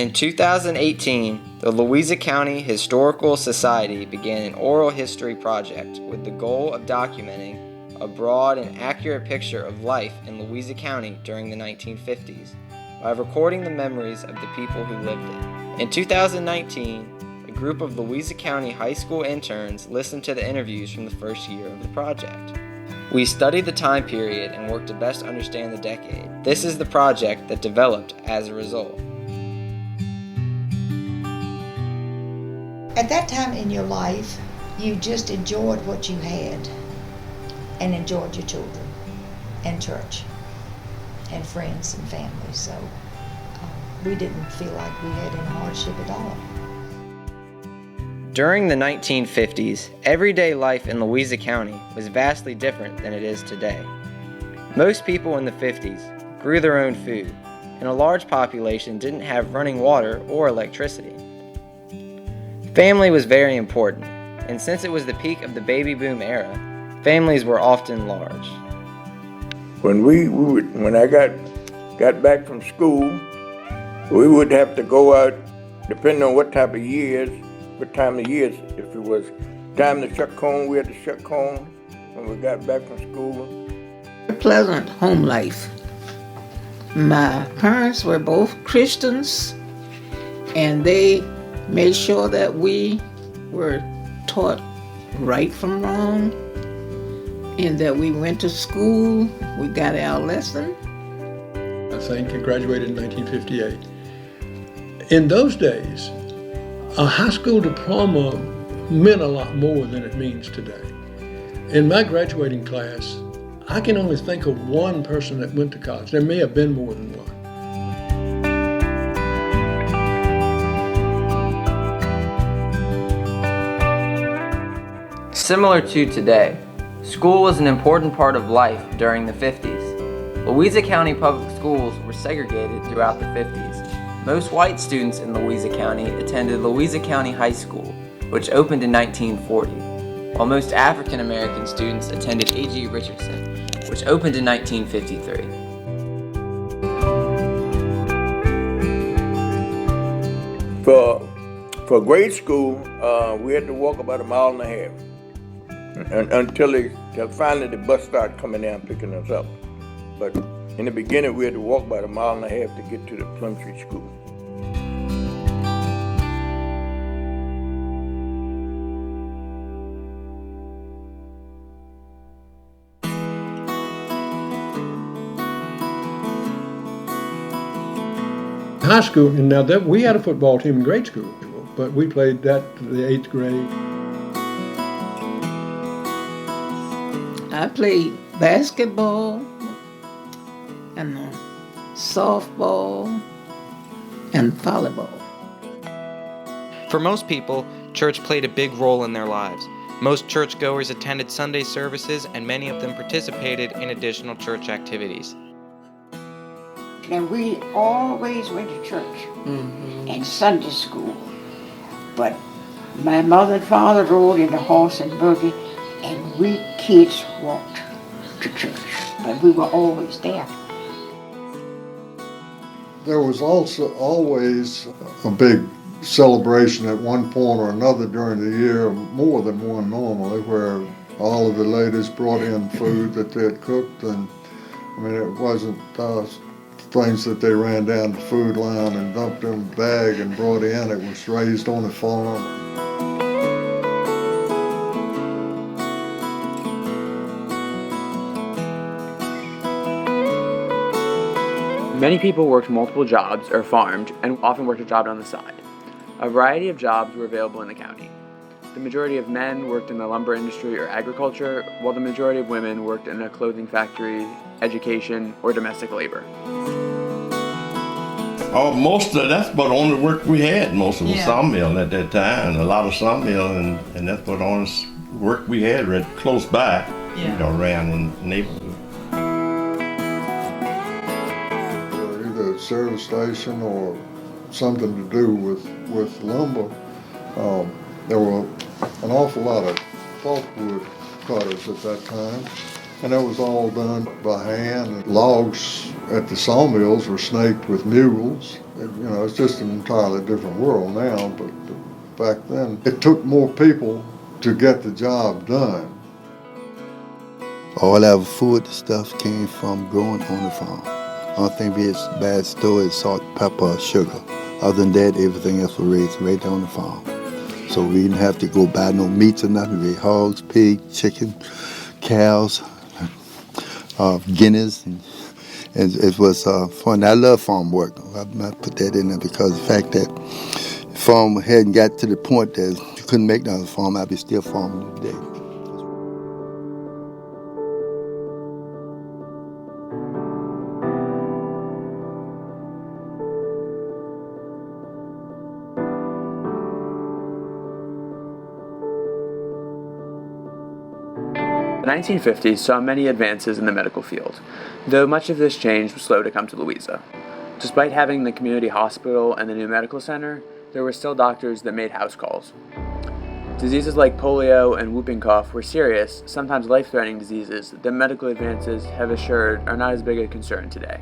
In 2018, the Louisa County Historical Society began an oral history project with the goal of documenting a broad and accurate picture of life in Louisa County during the 1950s by recording the memories of the people who lived it. In 2019, a group of Louisa County high school interns listened to the interviews from the first year of the project. We studied the time period and worked to best understand the decade. This is the project that developed as a result. At that time in your life, you just enjoyed what you had and enjoyed your children and church and friends and family. So we didn't feel like we had any hardship at all. During the 1950s, everyday life in Louisa County was vastly different than it is today. Most people in the 50s grew their own food, and a large population didn't have running water or electricity. Family was very important, and since it was the peak of the baby boom era, families were often large. When I got back from school, we would have to go out, depending on what time of years. If it was time to shuck corn, we had to shuck corn when we got back from school. A pleasant home life. My parents were both Christians, and they made sure that we were taught right from wrong, and that we went to school, we got our lesson. I think I graduated in 1958. In those days, a high school diploma meant a lot more than it means today. In my graduating class, I can only think of one person that went to college. There may have been more than one. Similar to today, school was an important part of life during the 50s. Louisa County public schools were segregated throughout the 50s. Most white students in Louisa County attended Louisa County High School, which opened in 1940, while most African American students attended A.G. Richardson, which opened in 1953. For grade school, we had to walk about 1.5 miles. Until finally the bus started coming down picking us up. But in the beginning, we had to walk about 1.5 miles to get to the Plum Street School. High school, and now that we had a football team in grade school, but we played that to the 8th grade. I played basketball and softball and volleyball. For most people, church played a big role in their lives. Most churchgoers attended Sunday services, and many of them participated in additional church activities. And we always went to church and Sunday school. But my mother and father rode in the horse and buggy, and we kids walked to church. But we were always there. There was also always a big celebration at one point or another during the year, more than one normally, where all of the ladies brought in food that they had cooked. And I mean, it wasn't things that they ran down the food line and dumped in a bag and brought in. It was raised on the farm. Many people worked multiple jobs or farmed and often worked a job on the side. A variety of jobs were available in the county. The majority of men worked in the lumber industry or agriculture, while the majority of women worked in a clothing factory, education, or domestic labor. That's about the only work we had. Most of the sawmill at that time, a lot of sawmill, and that's about the only work we had right close by, around in the neighborhood. Either a service station or something to do with lumber. There were an awful lot of pulpwood cutters at that time, and it was all done by hand. Logs at the sawmills were snaked with mules, It's just an entirely different world now, but back then it took more people to get the job done. All our food stuff came from growing on the farm. Only thing we had bad store is salt, pepper, sugar. Other than that, everything else was raised right there on the farm. So we didn't have to go buy no meats or nothing. We had hogs, pigs, chicken, cows, guineas, and it was fun. I love farm work. I put that in there because the fact that the farm hadn't got to the point that you couldn't make another farm, I'd be still farming today. The 1950s saw many advances in the medical field, though much of this change was slow to come to Louisa. Despite having the community hospital and the new medical center, there were still doctors that made house calls. Diseases like polio and whooping cough were serious, sometimes life-threatening diseases that medical advances have assured are not as big a concern today.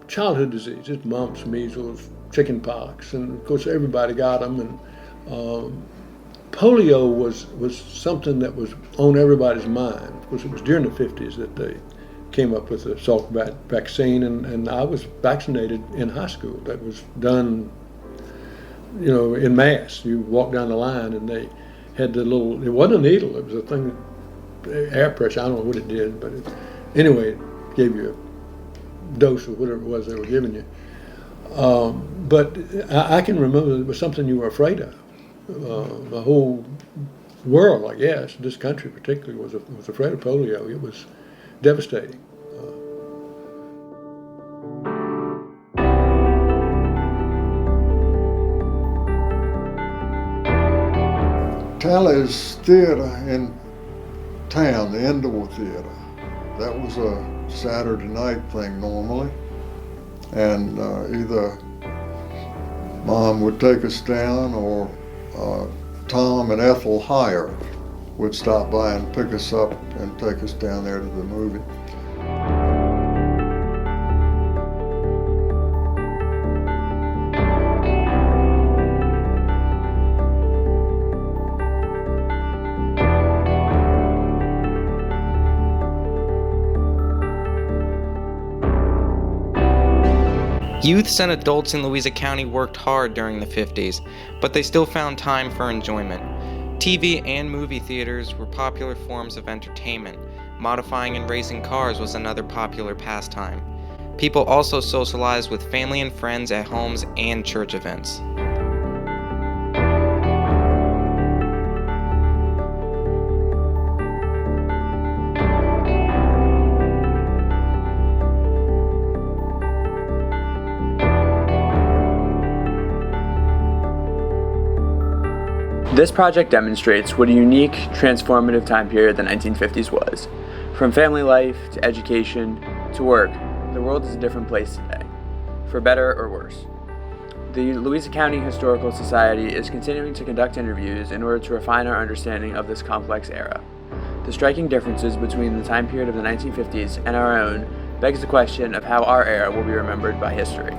Childhood diseases, mumps, measles, chicken pox, and of course everybody got them. And polio was something that was on everybody's mind, because it was during the 50s that they came up with the Salk vaccine, and I was vaccinated in high school. That was done, in mass. You walk down the line and they had the little, it wasn't a needle, it was a thing, air pressure, I don't know what it did, but anyway, it gave you a dose of whatever it was they were giving you. But I can remember it was something you were afraid of. The whole world, I guess, this country particularly, was afraid of polio. It was devastating. Tyler's theater in town, the Indoor Theater, that was a Saturday night thing normally, and either Mom would take us down or Tom and Ethel Heyer would stop by and pick us up and take us down there to the movie. Youths and adults in Louisa County worked hard during the 50s, but they still found time for enjoyment. TV and movie theaters were popular forms of entertainment. Modifying and racing cars was another popular pastime. People also socialized with family and friends at homes and church events. This project demonstrates what a unique, transformative time period the 1950s was. From family life to education to work, the world is a different place today, for better or worse. The Louisa County Historical Society is continuing to conduct interviews in order to refine our understanding of this complex era. The striking differences between the time period of the 1950s and our own begs the question of how our era will be remembered by history.